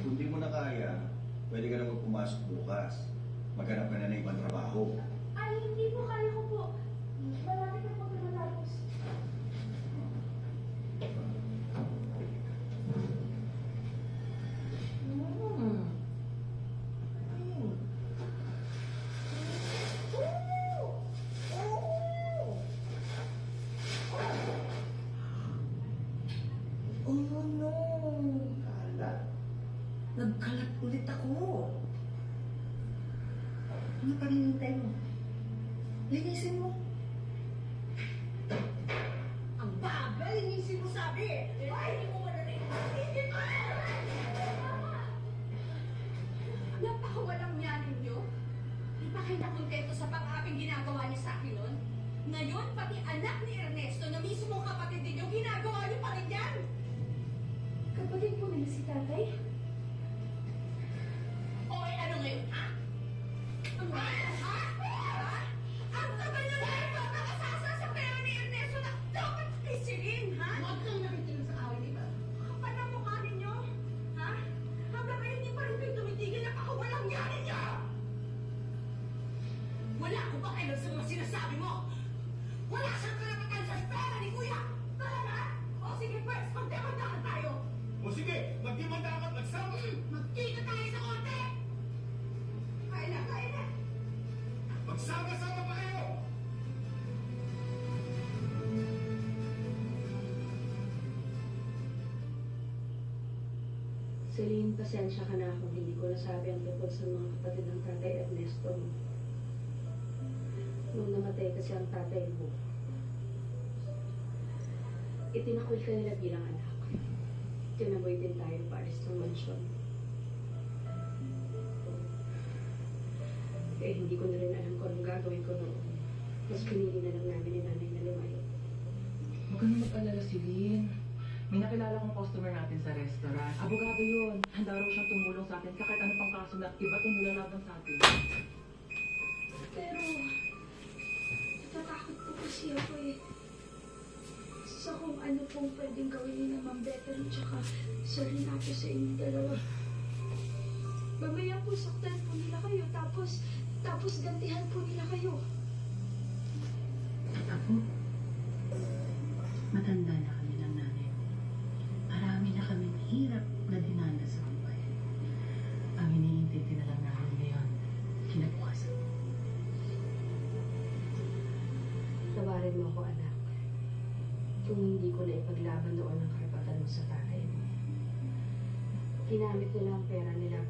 Kung di mo na kaya, pwede ka na pumasok bukas. Maghanap ka na ng ibang trabaho. Ay, hindi po, kaya ko po. Malapit na po matapos. Oh no! Kalat. Nagkalat ulit ako. Ano pa hinihintay mo? Linisin mo. Ang bagal, linisin mo sabi! Ay, hindi mo madaling linisin mo! Napakawalang niya ninyo. Di ba kayo nakontento sa pang-aping ginagawa niya sa akin nun? Ngayon, pati anak ni Ernesto na mismo kapatid ninyo, ginagawa niyo pa rin yan! Kapatid po nila si tatay? O ano ngayon, ha? Ang bagal, ha? Ha? Ang tagal na tayo nakasasa sa pera ni Ernesto na dapat kisilin, ha? Huwag kang nakitigil sa away, di ba? Kapal na mukha ninyo, ha? Hanggang ngayon hindi pa rin kayo tumitigil na pakawalang niya ninyo! Wala ko ba kayo sa mga sinasabi mo? Wala siyang karapatan sa pera ni Kuya! Talaga? O sige, first, magdemandahan tayo! O sige, magdimanda ka at magsama! Magkita tayo sa konti! Kaya na, kaya na! Magsama-sama pa kayo! Celine, pasensya ka na kung hindi ko nasabi ang tungkol sa mga kapatid ng tatay Ernesto mo. Nung namatay kasi ang tatay mo, itinakwil ka nila bilang anak. Tinaboy din tayo paalis ng mansyon. Eh, hindi ko na rin alam kung anong gagawin ko noon. Mas pinili na lang namin ni nanay na lumayo. Huwag ka na mag-alala, Celine. May nakilala kong customer natin sa restaurant. Abogado yun. Handa raw siyang tumulong sa atin kahit ano pang kaso na iba itong nilalaban sa atin. Pero, natatakot po kasi ako eh. Sa kung ano pong pwedeng gawin ni na Ma'am Bethany tsaka Sir Renato sa inyo dalawa. Mamaya po saktan po nila kayo tapos gantihan po nila kayo. Ako, matanda na kami ng nanay mo. Marami na kami hirap na dinala sa buhay. Ang iniintindi na lang namin ngayon, kinabukasan. Tawarin mo ako, anak. Kung hindi ko na ipaglaban noon ang karapatan mo sa tatay mo. Ginamit nila ang pera nila